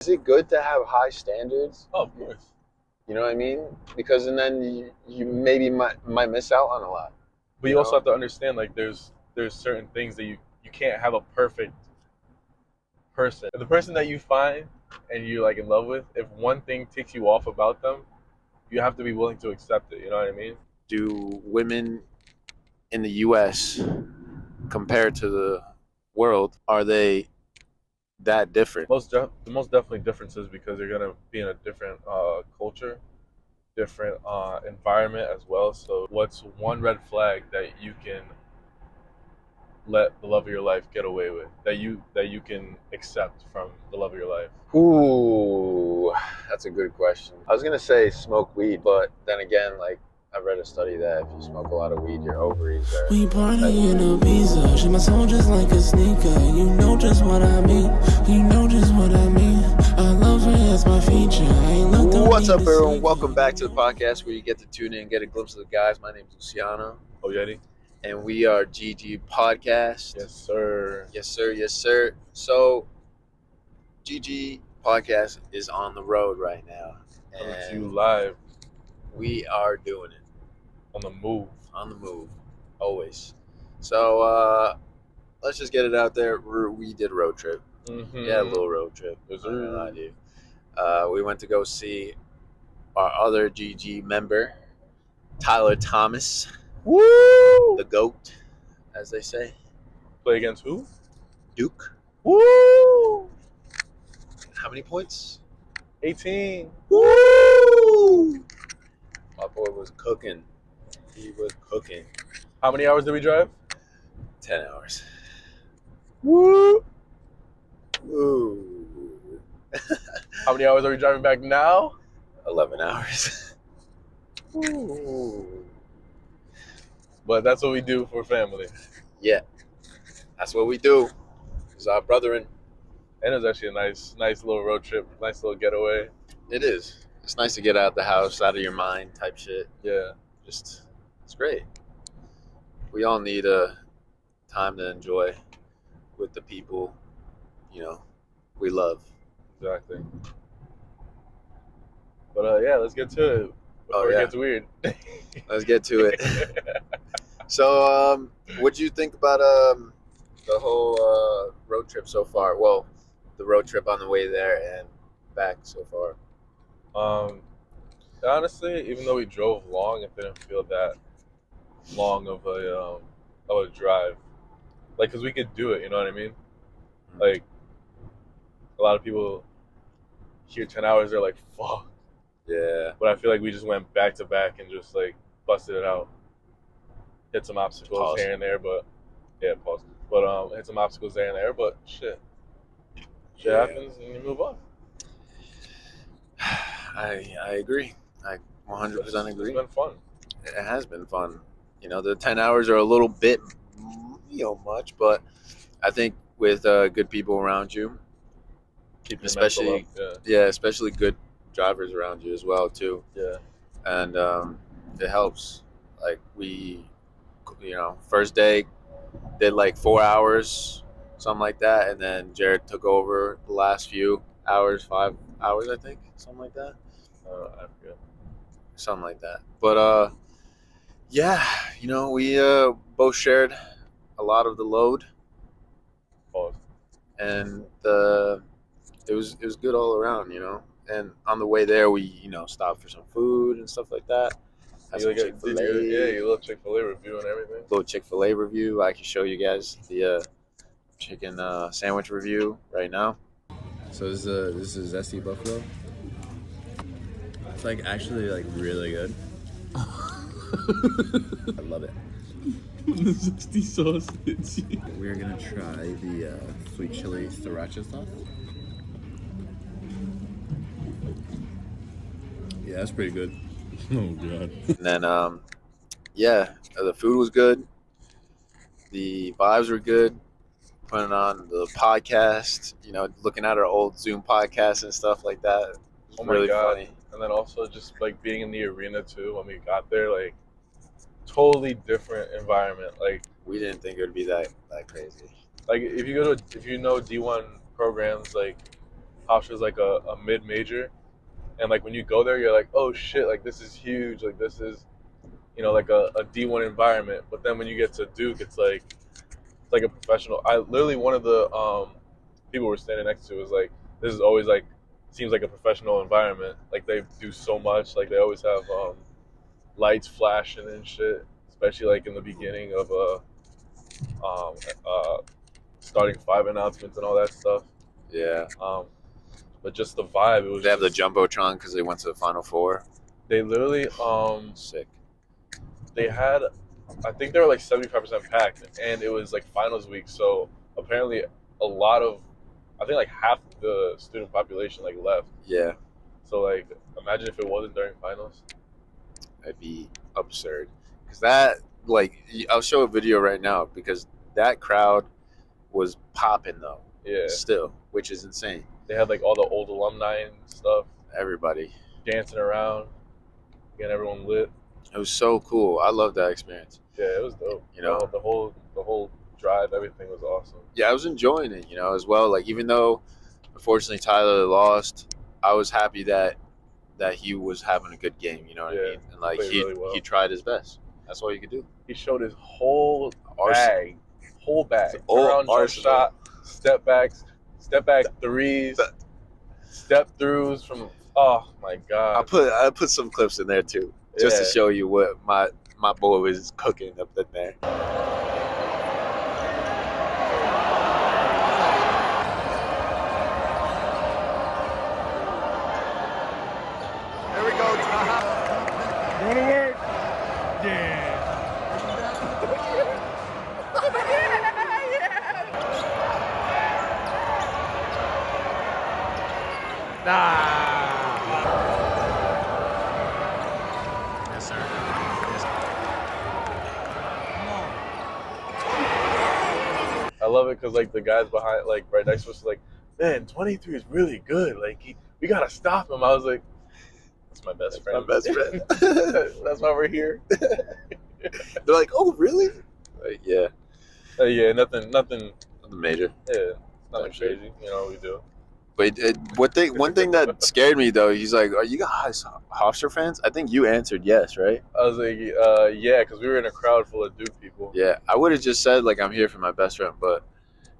Is it good to have high standards? Oh, of course. You know what I mean? Because and then you maybe might miss out on a lot. But you also have to understand, like, there's certain things that you can't have a perfect person. The person that you find and you're like in love with, if one thing ticks you off about them, you have to be willing to accept it. You know what I mean? Do women in the U.S. compared to the world, are they that different? The most definitely differences because you're gonna be in a different culture, different environment as well. So, what's one red flag that you can let the love of your life get away with, that you can accept from the love of your life? Ooh, that's a good question. I was gonna say smoke weed, but then again, like I read a study that if you smoke a lot of weed, your ovaries are. We party in Ibiza, she my soul just like a sneaker. You know just what I mean. You know just what I mean. I love her as my feature. I ain't looked on. What's up, everyone? Welcome back to the podcast where you get to tune in and get a glimpse of the guys. My name is Luciano. Oh, Yeti. And we are GG Podcast. Yes, sir. Yes, sir. Yes, sir. So, GG Podcast is on the road right now. Coming to you live. We are doing it. On the move. On the move. Always. So, let's just get it out there. We did a road trip. Mm-hmm. Yeah, a little road trip. Yes, I'm not gonna lie sir. to you. We went to go see our other GG member, Tyler Thomas. Woo! The GOAT, as they say. Play against who? Duke. Woo! How many points? 18. Woo! My boy was cooking. He was cooking. How many hours did we drive? 10 hours. Woo! Ooh. How many hours are we driving back now? 11 hours. Ooh. But that's what we do for family. Yeah. That's what we do. It's our brethren. And it was actually a nice little road trip, nice little getaway. It is. It's nice to get out of the house, out of your mind type shit. Yeah. Just, it's great. We all need a time to enjoy with the people, we love. Exactly. But yeah, let's get to it before it gets weird. Let's get to it. So, what do you think about the whole road trip so far? Well, the road trip on the way there and back so far. Honestly, even though we drove long, it didn't feel that long of a drive. Like, cause we could do it, you know what I mean? Like, a lot of people hear 10 hours, they're like, fuck. Yeah. But I feel like we just went back to back and just like busted it out. Hit some obstacles here and there, but yeah, pause. But hit some obstacles there and there, but shit happens and you move on. I agree. I 100% agree. It's been fun. It has been fun. The 10 hours are a little bit, much, but I think with good people around you, especially especially good drivers around you as well too. Yeah. And it helps. Like we, first day did like 4 hours, something like that, and then Jared took over the last few hours, 5 hours, I think, something like that. I forget. Something like that. But yeah, we both shared a lot of the load. Pause. And it was good all around, And on the way there, we stopped for some food and stuff like that. You little Chick-fil-A review and everything. Little Chick-fil-A review. I can show you guys the chicken sandwich review right now. So this is zesty buffalo. It's actually really good. I love it. The zesty sausage. We're gonna try the sweet chili sriracha sauce. Yeah, that's pretty good. Oh god. And then the food was good. The vibes were good. Putting on the podcast, looking at our old Zoom podcasts and stuff like that. Oh my god. Funny. And then also just like being in the arena too when we got there, like totally different environment. Like we didn't think it would be that crazy. Like if you know D1 programs, like Hofstra's like a mid-major, and like when you go there, you're like, oh shit, like this is huge, like this is, you know, like a D1 environment. But then when you get to Duke, it's like a professional. I literally, one of the people we're standing next to was like, this is always like, seems like a professional environment. Like they do so much. Like they always have lights flashing and shit, especially like in the beginning of um, uh, starting five announcements and all that stuff. Yeah. But just the vibe, it was. They have just, the jumbotron because they went to the Final Four. They literally Sick. they had, I think they were like 75% packed, and it was like finals week, so apparently a lot of, I think like half the student population like left. Yeah. So like, imagine if it wasn't during finals. That'd be absurd. Because that, like, I'll show a video right now because that crowd was popping though. Yeah. Still, which is insane. They had like all the old alumni and stuff Everybody. dancing around, getting everyone lit. It was so cool. I love that experience. Yeah, it was dope. You know? the whole drive, everything was awesome. Yeah, I was enjoying it, you know, as well. Like, even though, unfortunately, Tyler lost, I was happy that he was having a good game, you know what I mean? And, like, played really well. he tried his best. That's all you could do. He showed his whole Arsenal. bag. All Turnaround jump arsenal. shot, step back threes, step throughs from. Oh my god! I put some clips in there too, just to show you what my boy was cooking up in there. There we go, Ty. Go to work. Yeah. Yes, sir. I love it because like the guys behind, like right next to us, like, man, 23 is really good. Like we gotta stop him. I was like, that's my best friend. My best friend. That's why we're here. They're like, oh, really? Like, yeah. Yeah, nothing. Nothing major. Yeah, nothing Sure. crazy. You know what we do. But one thing that scared me though, he's like, "Are you guys Hofstra fans?" I think you answered yes, right? I was like, yeah, because we were in a crowd full of Duke people. Yeah, I would have just said like, "I'm here for my best friend," but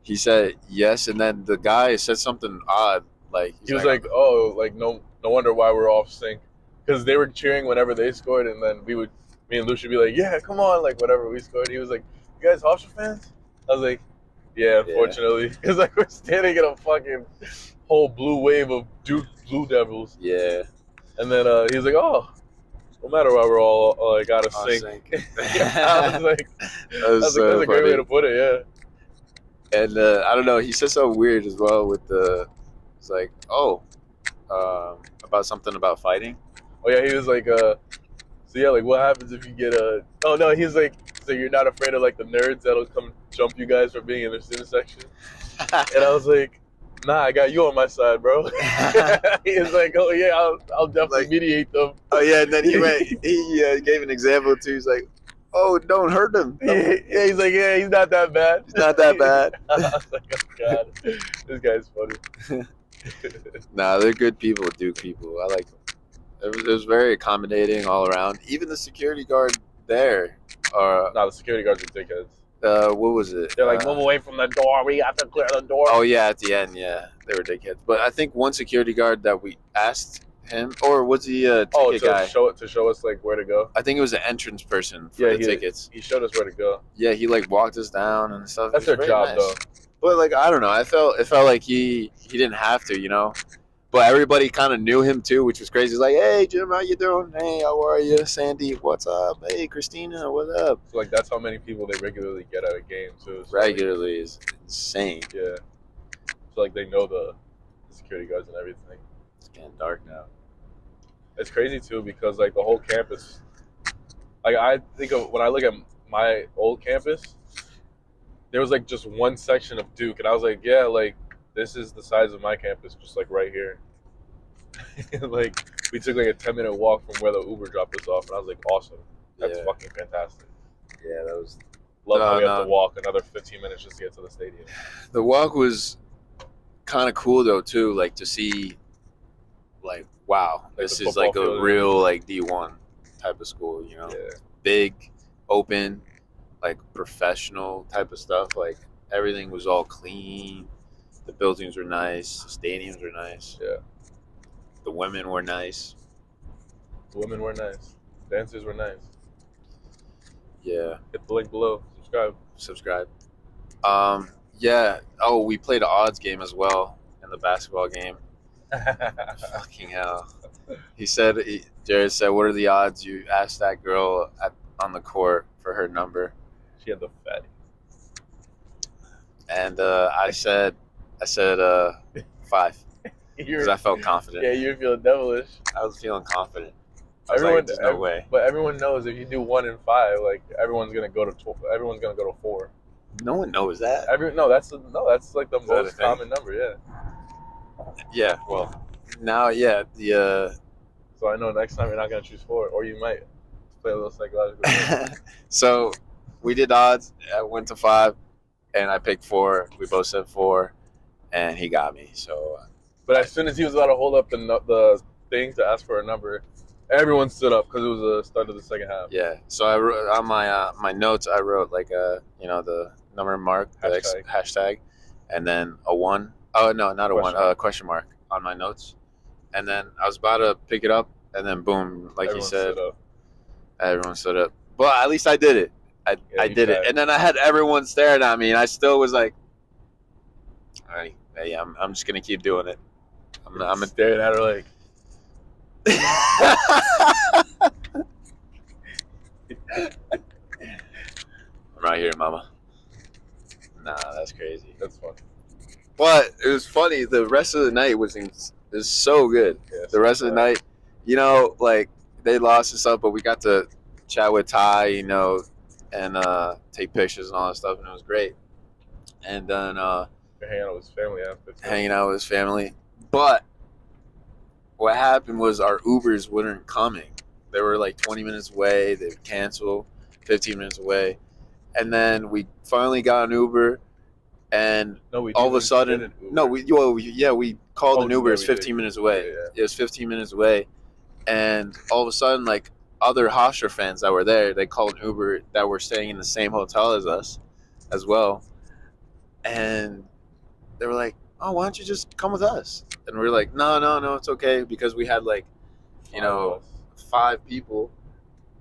he said yes, and then the guy said something odd, like He was like, oh, like no wonder why we're off sync, because they were cheering whenever they scored, and then me and Lucia would be like, yeah, come on, like whatever we scored. He was like, you guys Hofstra fans? I was like, yeah, unfortunately, because like we're standing in a fucking whole blue wave of Duke Blue Devils. yeah." And then he was like, oh, no matter why we're all like out of sync. I was like, that's a great way to put it, yeah. And I don't know, he said something weird as well with it's like, about something about fighting. Oh yeah, he was like, so yeah, like what happens if you get a? Oh no, he's like, so you're not afraid of like the nerds that'll come jump you guys for being in the student section? And I was like, nah, I got you on my side, bro. He was like, oh yeah, I'll definitely mediate them. Oh yeah, and then he gave an example too. He's like, "Oh, don't hurt him." Yeah, he's like, yeah, he's not that bad. He's not that bad. I was like, oh god, this guy's funny. Nah, they're good people, Duke people. I like them. It was very accommodating all around. Even the security guard there. Nah, the security guards are dickheads. What was it? They're like, move away from the door. We have to clear the door. Oh yeah, at the end, yeah, they were dickheads. But I think one security guard that we asked him, or was he a ticket guy? to show us like where to go. I think it was an entrance person for the tickets. He showed us where to go. Yeah, he like walked us down and stuff. That's their job though. But like, I don't know. It felt like he didn't have to, you know. But everybody kind of knew him too, which was crazy. He's like, "Hey, Jim, how you doing? Hey, how are you? Sandy, what's up? Hey, Christina, what's up?" So like that's how many people they regularly get at a game too. So, Regularly is insane. Yeah. So like they know the security guards and everything. It's getting dark now. It's crazy too because like the whole campus. Like I think of when I look at my old campus, there was like just one section of Duke, and I was like, yeah, like this is the size of my campus, just like right here. Like we took like a 10-minute walk from where the Uber dropped us off, and I was like, awesome, that's fucking fantastic. Yeah, that was. Love how we have to walk another 15 minutes just to get to the stadium. The walk was kind of cool though too, like to see, like wow, this the is like football a field. real like D1 type of school, you know, Yeah. big, open, like professional type of stuff. Like everything was all clean. The buildings were nice. The stadiums were nice. Yeah. The women were nice. The women were nice. Dancers were nice. Yeah. Hit the link below. Subscribe. Yeah. Oh, we played an odds game as well in the basketball game. Fucking hell. Jared said, "What are the odds you asked that girl on the court for her number?" She had the fatty. And I said 5 because I felt confident. Yeah, you were feeling devilish. I was feeling confident. I was like, "There's no way." But everyone knows if you do 1 and 5, like everyone's gonna go to 4. No one knows that. That's like the that most a thing? common number. Yeah. Yeah. Well, now the. So I know next time you're not gonna choose 4, or you might play a little psychological game. So we did odds. I went to 5, and I picked 4. We both said 4, and he got me. So. But as soon as he was about to hold up the thing to ask for a number, everyone stood up because it was the start of the second half. Yeah. So I wrote on my notes. I wrote like the number mark, the hashtag, and then a 1. Oh no, not a 1. Question mark on my notes. And then I was about to pick it up, and then boom, like you said, everyone stood up. But at least I did it. I did it. And then I had everyone staring at me, and I still was like, all right, yeah, I'm just gonna keep doing it. I'm staring at her like. I'm right here, mama. Nah, that's crazy. That's funny. But it was funny. The rest of the night was so good. Yeah, the rest of the night, like they lost and stuff, but we got to chat with Ty, and take pictures and all that stuff, and it was great. And then hanging out with his family after. Hanging out with his family. But what happened was our Ubers weren't coming. They were like 20 minutes away. They would cancel, 15 minutes away. And then we finally got an Uber, and all of a sudden, we called an Uber. It's 15 minutes away. Yeah. It was 15 minutes away, and all of a sudden, like other Hofstra fans that were there, they called an Uber that were staying in the same hotel as us, as well, and they were like, "Oh, why don't you just come with us?" And we were like, "No, it's okay," because we had like, 5 people,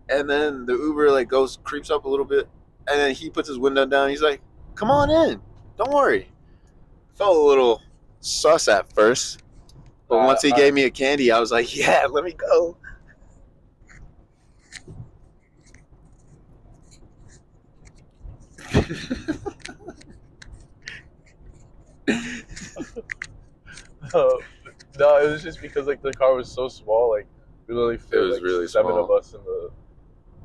and then the Uber like creeps up a little bit. And then he puts his window down. He's like, "Come on in. Don't worry." Felt a little sus at first. But once he gave me a candy, I was like, "Yeah, let me go." No, it was just because like the car was so small. Like we literally fit was like really 7 small. of us in the.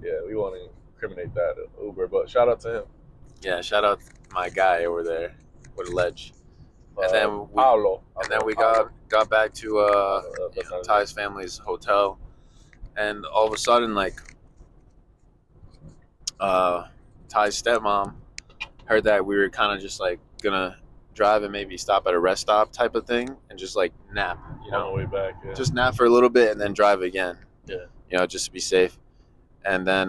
Yeah, we won't incriminate that Uber, but shout out to him. Yeah, shout out to my guy over there with a ledge. And then we got back to Ty's family's hotel, and all of a sudden, like Ty's stepmom heard that we were kind of just like gonna drive and maybe stop at a rest stop type of thing and just like nap, on the way back. Yeah. just nap for a little bit and then drive again. Yeah. Just to be safe. And then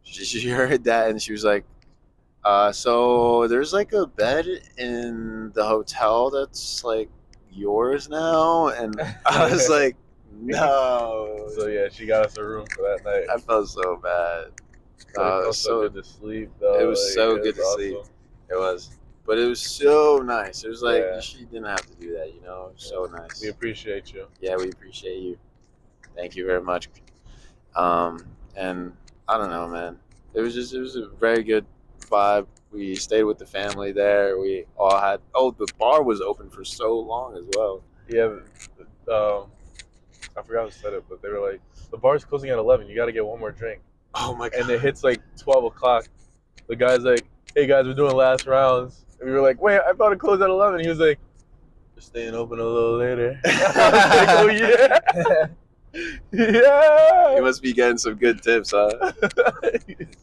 she heard that and she was like, so there's like a bed in the hotel that's like yours now, and I was like, no. So yeah, she got us a room for that night. I felt so bad. It was so good to sleep, though. It was so good to sleep. It was, but it was so nice. It was like she didn't have to do that, It was so nice. We appreciate you. Yeah, we appreciate you. Thank you very much. And I don't know, man. It was a very good vibe. We stayed with the family there. We all had the bar was open for so long as well. Yeah, I forgot who said it, but they were like, the bar's closing at 11. You got to get one more drink. Oh my god! And it hits like 12 o'clock. The guy's like, "Hey guys, we're doing last rounds." And we were like, "Wait, I thought it closed at 11." He was like, "We're staying open a little later." I was like, "Oh yeah." Yeah. You must be getting some good tips, huh?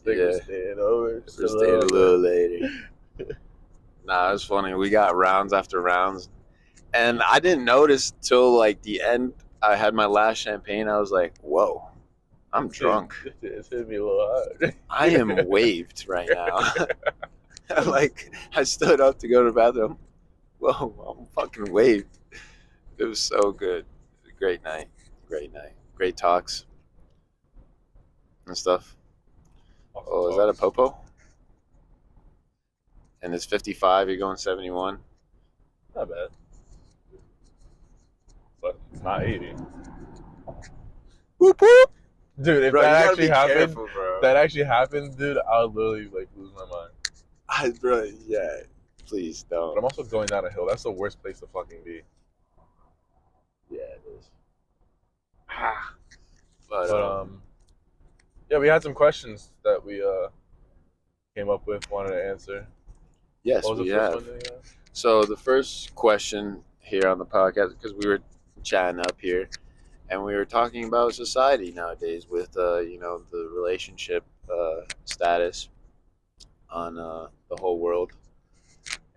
We're staying over. We're staying a little later. Nah, it was funny. We got rounds after rounds, And I didn't notice till like the end. I had my last champagne. I was like, whoa, I'm drunk. It's hitting me a little hard. I am waved right now. Like, I stood up to go to the bathroom. Whoa, I'm fucking waved. It was so good. Great night. Great night. Great talks and stuff. Awesome Oh, is that a talks. popo? And it's 55. You're going 71. Not bad. But it's not 80. Whoop whoop. Dude, if Bro, you that gotta actually be happened, careful, bro. that actually happened, dude, I would literally like lose my mind. Bro, yeah. Please But I'm don't. also going down a hill. That's the worst place to fucking be. Yeah, it is. But yeah, we had some questions that we came up with, wanted to answer. yes, What was we the first have. one that you asked? So the first question here on the podcast, because we were chatting up here, and we were talking about society nowadays with the relationship status on the whole world,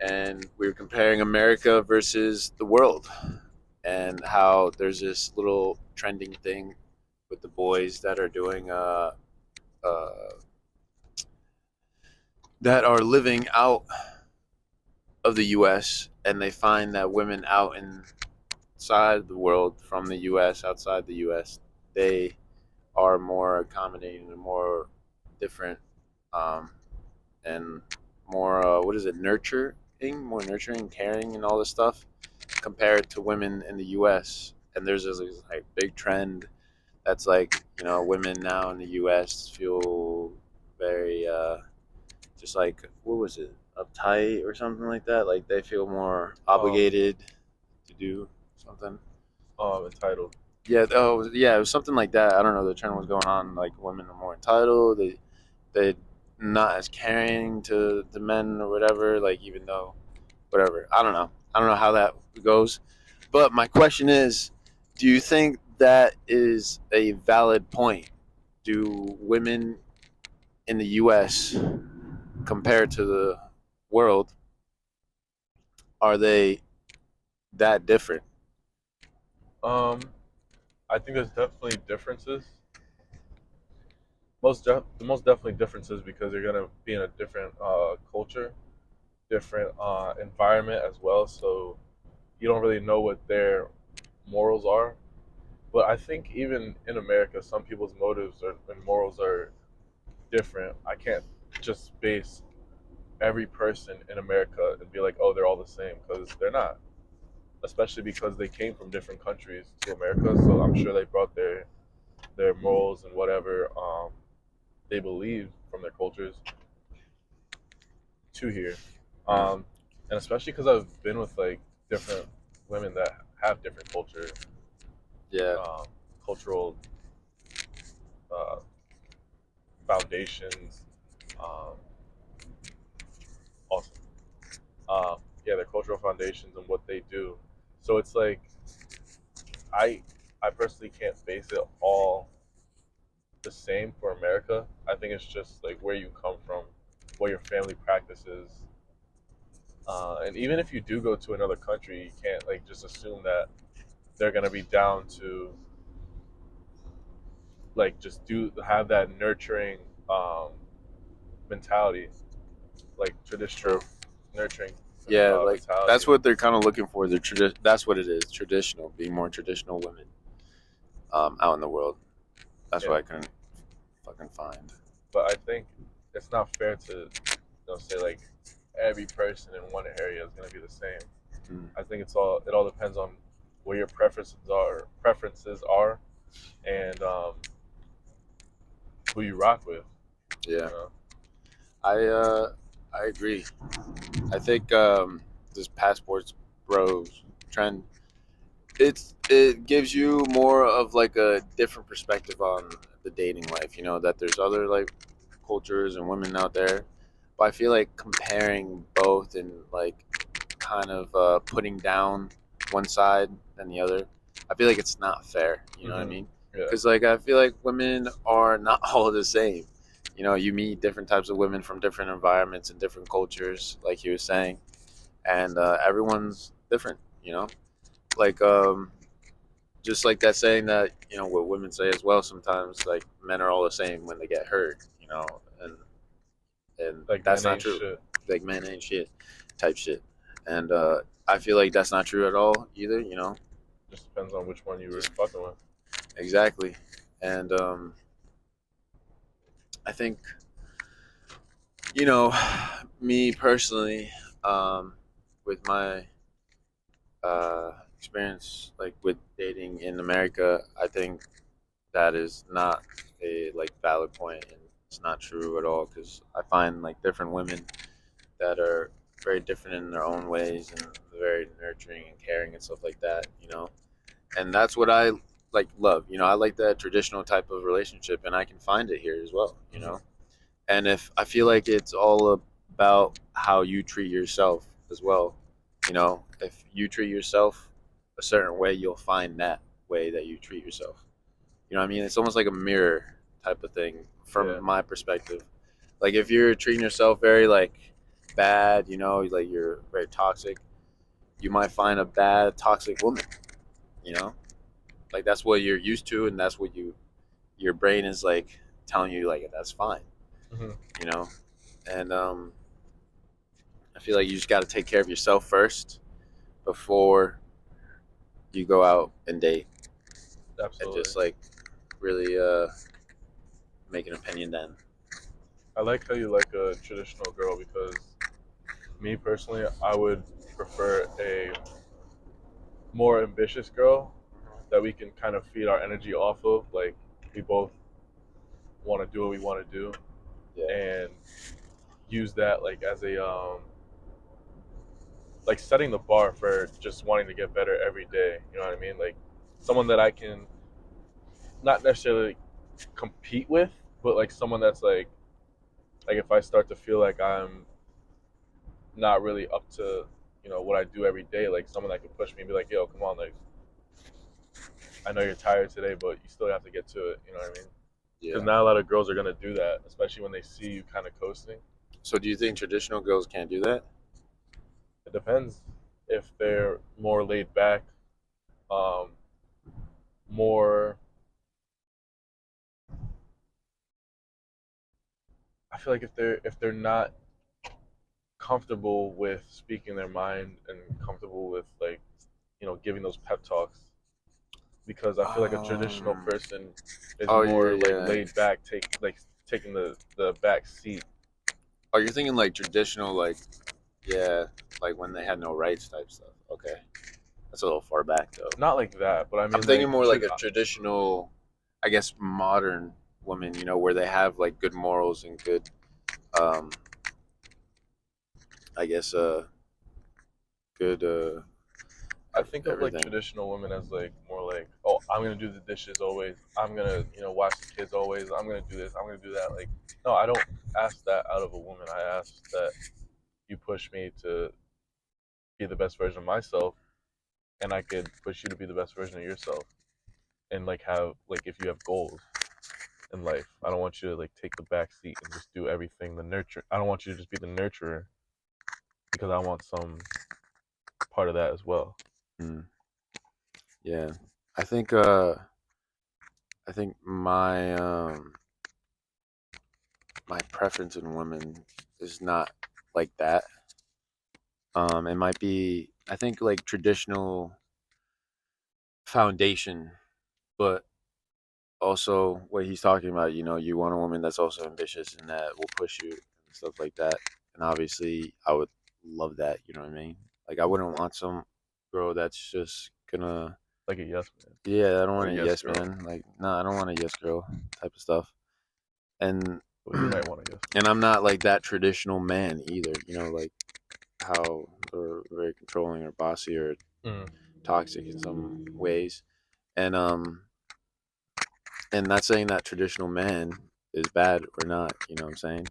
and we were comparing America versus the world, and how there's this little trending thing with the boys that are doing uh, that are living out of the U.S. and they find that women out inside the world from the U.S. outside the U.S. they are more accommodating and more different, and more what is it, more nurturing, caring, and all this stuff compared to women in the U.S. And there's this like big trend that's like women now in the U.S. feel very just like what was it, uptight or something like that. Like they feel more obligated to do something. Entitled. Yeah. Oh, yeah. It was something like that. I don't know. The trend was going on. Like women are more entitled. They not as caring to the men or whatever. Like even though whatever. I don't know. I don't know how that goes. But my question is, do you think that is a valid point? Do women in the U.S. compared to the world, are they that different? I think there's definitely differences. The most definitely differences because you're gonna be in a different culture, different environment as well. So you don't really know what their morals are. But I think even in America, some people's motives and morals are different. I can't just base every person in America and be like, oh, they're all the same, because they're not. Especially because they came from different countries to America, so I'm sure they brought their morals and whatever they believe from their cultures to here. And especially because I've been with like different women that have different culture, Yeah. cultural uh, foundations. Awesome. Yeah, their cultural foundations and what they do. So it's like I I personally can't base it all the same for America. I think it's just like where you come from, what your family practices, and even if you do go to another country, you can't like just assume that they're gonna be down to like just do have that nurturing mentality, like traditional nurturing. Yeah, like Mentality. that's what they're kind of looking for. That's what it is. Traditional, being more traditional women out in the world. That's what I couldn't fucking find. But I think it's not fair to say like every person in one area is gonna be the same. I think it all depends on where your preferences are, and who you rock with. Yeah, You know? I agree. I think this passports bros trend, it gives you more of like a different perspective on the dating life. That there's other like cultures and women out there, but I feel like comparing both and like kind of putting down one side than the other, I feel like it's not fair. You know what I mean? Yeah. Because like I feel like women are not all the same. You meet different types of women from different environments and different cultures, like you were saying, and everyone's different. like just like that saying that what women say as well sometimes, like men are all the same when they get hurt, and Like that's men not ain't true. shit. Like men ain't shit, type shit, and I feel like that's not true at all either. Just depends on which one you were Just fucking with. exactly, and I think me personally, with my experience like with dating in America, I think that is not a like valid point, and it's not true at all because I find like different women that are very different in their own ways and very nurturing and caring and stuff like that, and that's what I like love. I like that traditional type of relationship, and I can find it here as well. And if I feel like it's all about how you treat yourself as well, if you treat yourself a certain way, you'll find that way that you treat yourself. You know what I mean? It's almost like a mirror type of thing from Yeah. my perspective. Like if you're treating yourself very like bad, like you're very toxic, you might find a bad toxic woman, you know? Like that's what you're used to, and that's what your brain is like telling you like that's fine, Mm-hmm. you know? And I feel like you just got to take care of yourself first before you go out and date, and Absolutely. just like really make an opinion then. I like how you like a traditional girl because me personally, I would prefer a more ambitious girl that we can kind of feed our energy off of. Like we both want to do what we want to do Yeah. and use that like as a like setting the bar for just wanting to get better every day. You know what I mean? Like someone that I can not necessarily compete with, but like someone that's like if I start to feel like I'm not really up to what I do every day, like someone that can push me and be like, yo, come on, like I know you're tired today, but you still have to get to it. You know what I mean? Because Yeah. not a lot of girls are gonna do that, especially when they see you kind of coasting. So do you think traditional girls can't do that? It depends if they're more laid back, um, more. I feel like if they're not comfortable with speaking their mind and comfortable with like giving those pep talks, because I feel like a traditional person is Oh, more like yeah. laid back, taking the back seat. Oh, you're thinking like traditional, like, yeah, like when they had no rights type stuff. Okay. That's a little far back, though. Not like that, but I mean I'm thinking like more like a traditional, I guess, modern woman, where they have like good morals and good, um, I guess, good, I think of like everything. traditional women as like more like, oh, I'm gonna do the dishes always. I'm gonna watch the kids always. I'm gonna do this. I'm gonna do that. Like, no, I don't ask that out of a woman. I ask that you push me to be the best version of myself, and I could push you to be the best version of yourself. And like have like if you have goals in life, I don't want you to like take the back seat and just do everything. The nurture. I don't want you to just be the nurturer because I want some part of that as well. Mm. Yeah. I think, my preference in women is not like that. It might be, I think, like traditional foundation, but also what he's talking about. You want a woman that's also ambitious and that will push you and stuff like that. And obviously, I would love that. You know what I mean? Like, I wouldn't want some girl that's just gonna. Like a yes man Yeah, I don't or want a a yes yes girl. man. Like, nah, I don't want a yes girl type of stuff. And Well, you might want a yes. and I'm not like that traditional man either. Like how they're very controlling or bossy or Mm. toxic in some ways. And not saying that traditional man is bad or not, you know what I'm saying?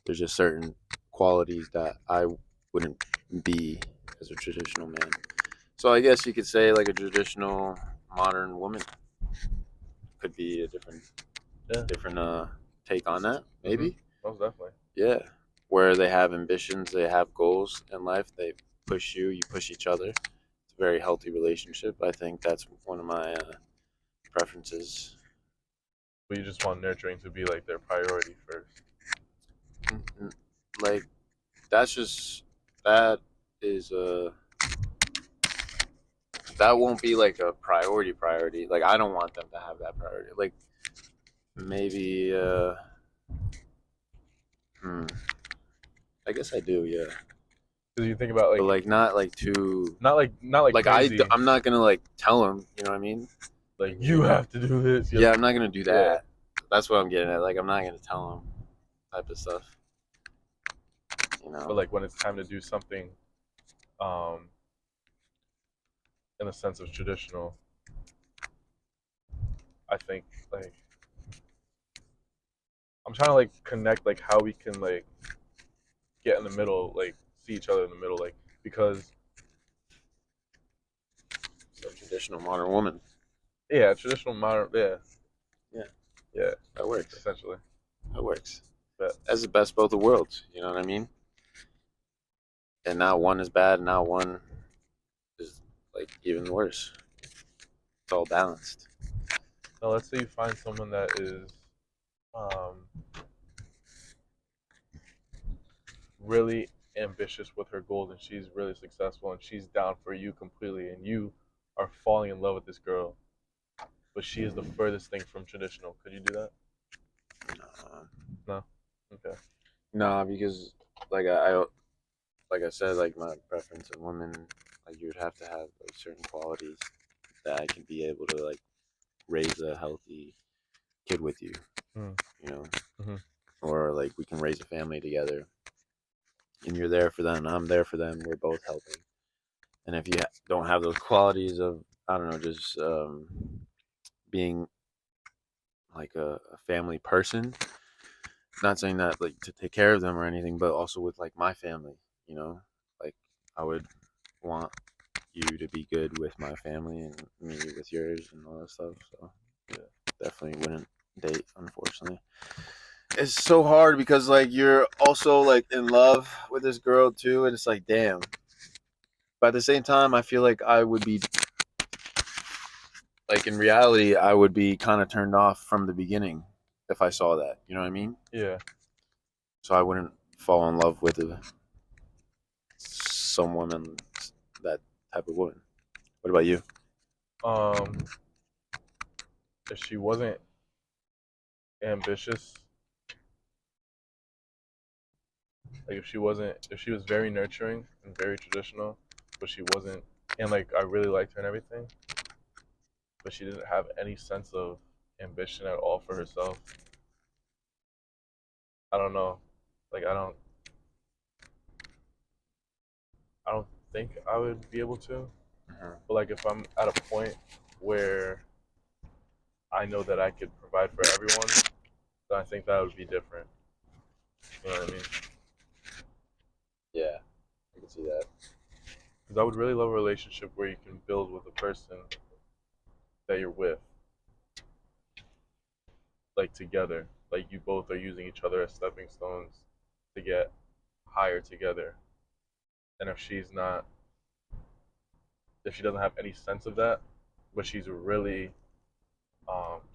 There's just certain qualities that I wouldn't be as a traditional man. So I guess you could say like a traditional modern woman could be a different take on that, maybe. Most definitely. Yeah. Where they have ambitions, they have goals in life, they push you, you push each other a very healthy relationship. I think that's one of my preferences. But you just want nurturing to be like their priority first. Like that's just that is that won't be like a priority. Like I don't want them to have that priority. Like maybe I guess I do, yeah. Because you think about like, But like not like too not like crazy. I'm not gonna like tell them, you know what I mean? Like you have to do this. Yeah, I'm not gonna do that. Yeah. That's what I'm getting at. Like I'm not gonna tell them type of stuff. You know. But like when it's time to do something, in a sense of traditional, I think like I'm trying to like connect like how we can like get in the middle, like see each other in the middle, like because So traditional modern woman. yeah, traditional modern, yeah, That works. essentially. That works. But That's the best of both the worlds. You know what I mean? And not one is bad, and not one is like even worse. It's all balanced. now let's say you find someone that is really ambitious with her goals and she's really successful and she's down for you completely and you are falling in love with this girl, but she is the furthest thing from traditional. Could you do that? No. Okay. No, because like like I said, like my preference in women, like you would have to have like certain qualities that I can be able to like raise a healthy kid with you. You know, or like we can raise a family together, and you're there for them, and I'm there for them. We're both helping. And if you don't have those qualities of, I don't know, just being like a family person, not saying that like to take care of them or anything, but also with like my family, you know, like I would want you to be good with my family and me with yours and all that stuff. So yeah, definitely wouldn't date, unfortunately. It's so hard because like you're also like in love with this girl too, and it's like damn. But at the same time, I feel like I would be like in reality, I would be kind of turned off from the beginning if I saw that. You know what I mean? Yeah. So I wouldn't fall in love with some woman, that type of woman. What about you? If she wasn't ambitious, like if she was very nurturing and very traditional, but she wasn't, and like I really liked her and everything, but she didn't have any sense of ambition at all for herself. I don't know. Like I don't think I would be able to. But like if I'm at a point where I know that I could provide for everyone, then I think that would be different. You know what I mean? Yeah, I can see that. Because I would really love a relationship where you can build with the person that you're with, like together. Like you both are using each other as stepping stones to get higher together. And if she doesn't have any sense of that, but she's a really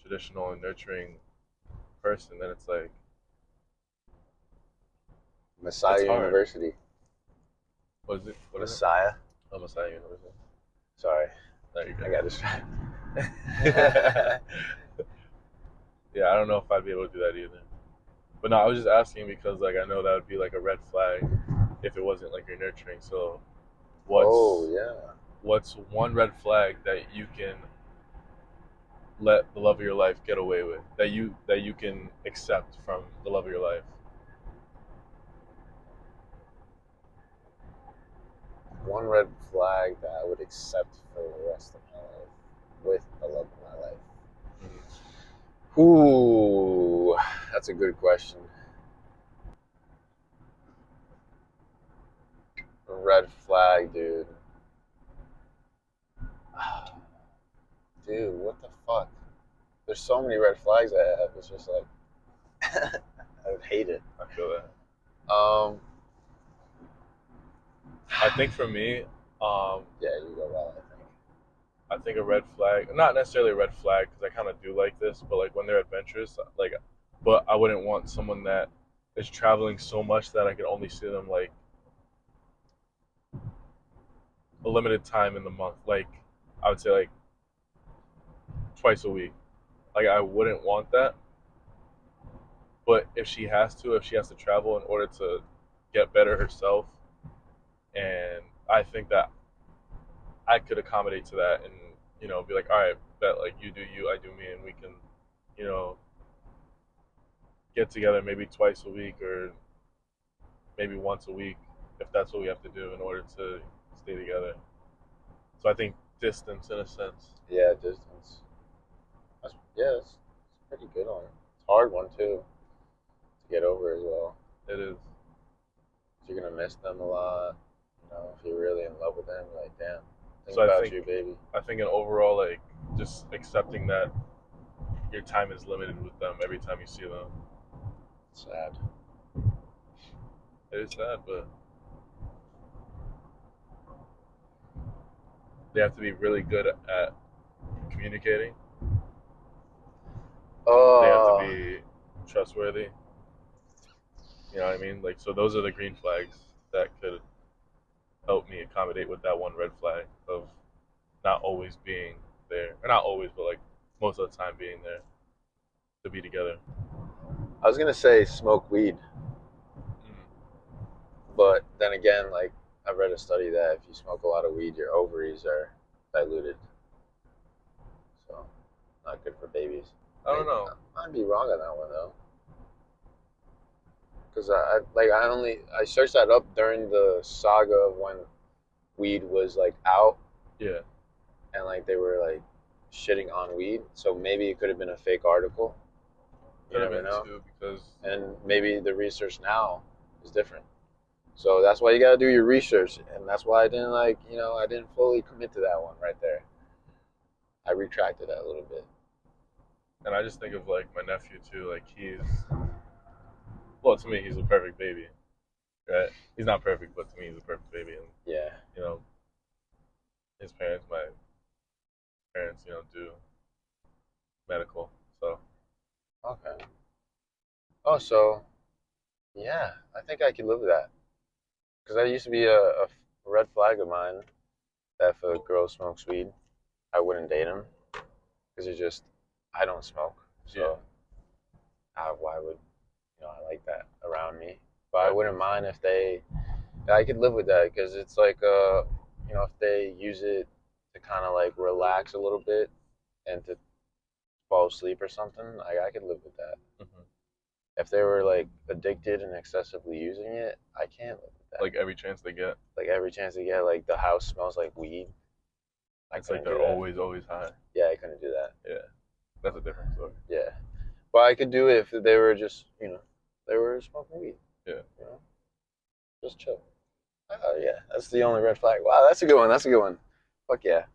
traditional and nurturing person, then it's like Messiah It's hard. University. what is it? What is it? Messiah. Oh, Messiah University. Sorry, There you go. I got distracted. Yeah, I don't know if I'd be able to do that either. But no, I was just asking because like I know that would be like a red flag if it wasn't like you're nurturing. So what's one red flag that you can let the love of your life get away with? That you can accept from the love of your life? One red flag that I would accept for the rest of my life with the love of my life. Ooh, that's a good question. Red flag, dude. Dude, what the fuck? There's so many red flags I have. It's just like I would hate it. I feel that. Um, I think for me, Yeah, you go well, I think. I think a red flag, not necessarily a red flag, because I kind of do like this, but like when they're adventurous, like, but I wouldn't want someone that is traveling so much that I can only see them like a limited time in the month. Like, I would say like twice a week. Like, I wouldn't want that. But if she has to, if she has to travel in order to get better herself, and I think that I could accommodate to that, and be like, all right, bet, like, you do you, I do me, and we can, you know, get together maybe twice a week or maybe once a week if that's what we have to do in order to stay together. So I think distance, in a sense. Yeah, distance. It's pretty good on it. It's a hard one too to get over as well. It is. You're gonna miss them a lot. If you're really in love with them, you're like, damn, think So I about think- you, baby. I think in overall, like, just accepting that your time is limited with them every time you see them. Sad. It is sad, but they have to be really good at communicating. They have to be trustworthy. You know what I mean? Like, so those are the green flags that could help me accommodate with that one red flag of not always being there. Or not always, but like most of the time being there to be together. I was gonna say smoke weed, but then again, like I read a study that if you smoke a lot of weed, your ovaries are diluted, so not good for babies. I don't know. I might be wrong on that one though, because I searched that up during the saga of when weed was like out, Yeah. and like they were like shitting on weed, so maybe it could have been a fake article. You Could have never been know. too, because And maybe the research now is different. So that's why you got to do your research, and that's why I didn't I didn't fully commit to that one right there. I retracted that a little bit. and I just think of like my nephew too, like well, to me he's a perfect baby. Right? He's not perfect, but to me he's a perfect baby, and Yeah. His parents, my parents, do medical. So Okay. Oh, so yeah, I think I could live with that. Because that used to be a red flag of mine that if a girl smokes weed, I wouldn't date him. Because I don't smoke. So why would, I like that around me. But I wouldn't mind if I could live with that because it's like, if they use it to kind of like relax a little bit and to fall asleep or something, I could live with that. Mhm. If they were like addicted and excessively using it, I can't live with that. like every chance they get, Like every chance they get, like the house smells like weed. it's like couldn't they're do that. always high. Yeah, I couldn't do that. Yeah, that's a different story. Yeah, but I could do it if they were just, they were smoking weed. Yeah. Just chill. Oh yeah, that's the only red flag. Wow, that's a good one. That's a good one. Fuck yeah,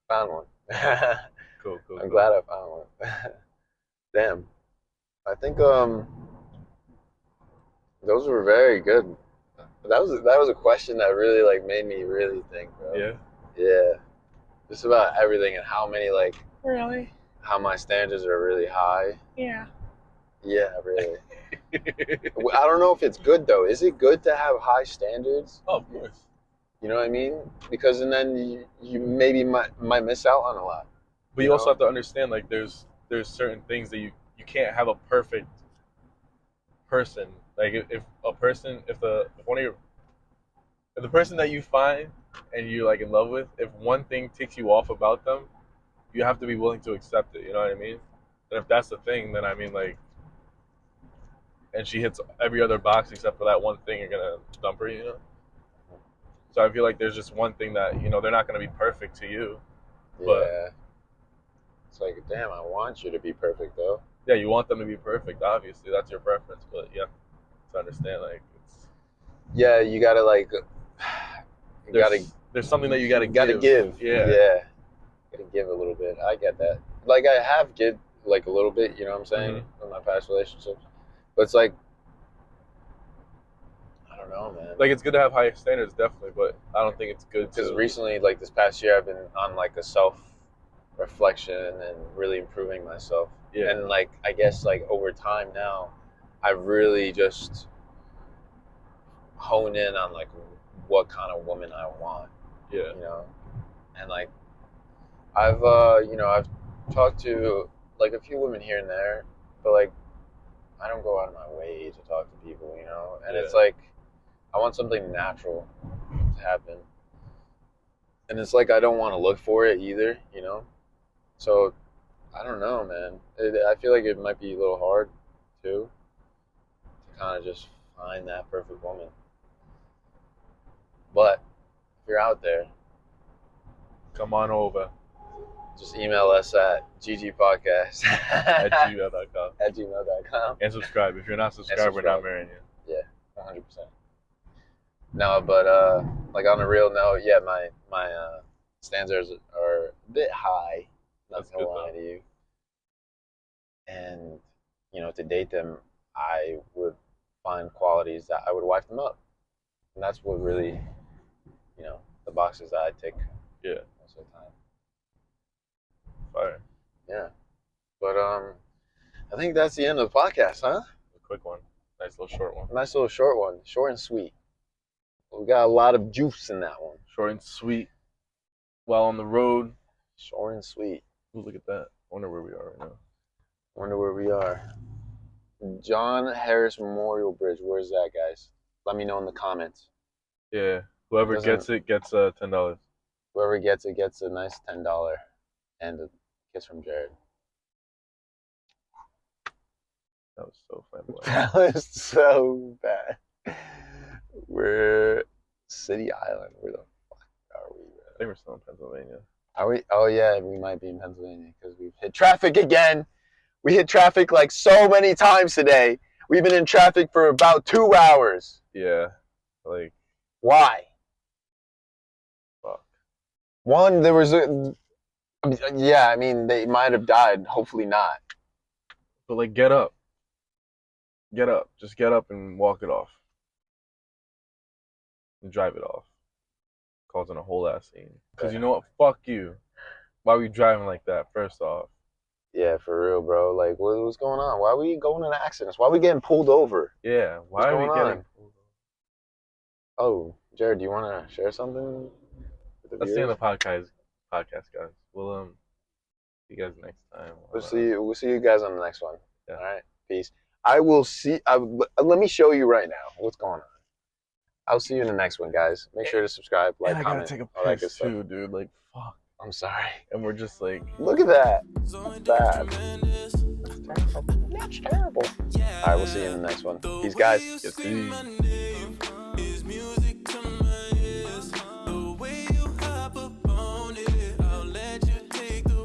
found one. Cool. I'm glad I found one. Damn, I think those were very good. That was a question that really like made me really think, bro. Yeah. Yeah. Just about everything and how many Really? how my standards are really high. Yeah. Yeah, really. I don't know if it's good though. Is it good to have high standards? Oh, of course. You know what I mean? Because and then you maybe might miss out on a lot. But you also have to understand, like, there's certain things that you can't have a perfect person. Like, if the person that you find and you're like in love with, if one thing ticks you off about them, you have to be willing to accept it. You know what I mean? And if that's the thing, then I mean, like, and she hits every other box except for that one thing, you're gonna dump her. So I feel like there's just one thing that they're not gonna be perfect to you. But Yeah. It's like, damn, I want you to be perfect though. yeah, you want them to be perfect. Obviously, that's your preference. But you have to understand, like, Yeah, you gotta like there's something that you gotta give. Yeah. Yeah. Gotta give a little bit. I get that. Like I have give like a little bit, you know what I'm saying, in my past relationships. But it's like I don't know, man. Like, it's good to have higher standards, definitely, but I don't think it's good Because to. recently, like this past year, I've been on like a self-reflection and really improving myself. Yeah. And like, I guess like over time now, I've really just honed in on like what kind of woman I want. Yeah. You know, and like I've I've talked to like a few women here and there, but like I don't go out of my way to talk to people, you know. And it's like I want something natural to happen, and it's like I don't want to look for it either, you know. So I don't know, man. I feel like it might be a little hard too to kind of just find that perfect woman. But if you're out there, Come on over just email us at ggpodcast at gmail.com. at gmail.com. And subscribe. If you're not subscribed, we're not marrying you. Yeah, 100%. No, but like on a real note, yeah, my standards are a bit high. Not That's gonna good, lie though. to you. And to date them, I would find qualities that I would wife them up, and that's what really, the boxes that I tick. Yeah. Most of the time. Fire. Yeah, but I think that's the end of the podcast, huh? A quick one. Nice little short one. Nice little short one, short and sweet. We got a lot of juice in that one. Short and sweet. While on the road. Short and sweet. Ooh, look at that. I wonder where we are right now. Wonder where we are. John Harris Memorial Bridge. Where's that, guys? Let me know in the comments. Yeah. Whoever gets it gets $10. Whoever gets it gets a nice $10 and a kiss from Jared. That was so flamboyant. That was so bad. We're City Island. Where the fuck are we? I think we're still in Pennsylvania. Are we? Oh yeah, we might be in Pennsylvania because we've hit traffic again. We hit traffic like so many times today. We've been in traffic for about 2 hours. Yeah. Like, Why? fuck. One, there was I mean, they might have died. Hopefully not. But, like, get up. Get up. Just get up and walk it off. And drive it off. Causing a whole ass scene. Because you know what? Fuck you. Why are we driving like that, first off? Yeah, for real, bro. Like, what's going on? Why are we going into accidents? Why are we getting pulled over? Yeah. Why What's are we going getting... on? Oh, Jared, do you want to share something with the That's the end viewers? of the podcast, guys. We'll see you guys next time. We'll see you guys on the next one. Yeah. All right, peace. I will see. Let me show you right now what's going on. I'll see you in the next one, guys. Make sure to subscribe, like, And I gotta comment, take a all that good piss stuff. too, dude. Like, fuck. I'm sorry. And we're just like... Look at that. That's bad. That's terrible. All right, we'll see you in the next one. Peace, guys. Yes, peace.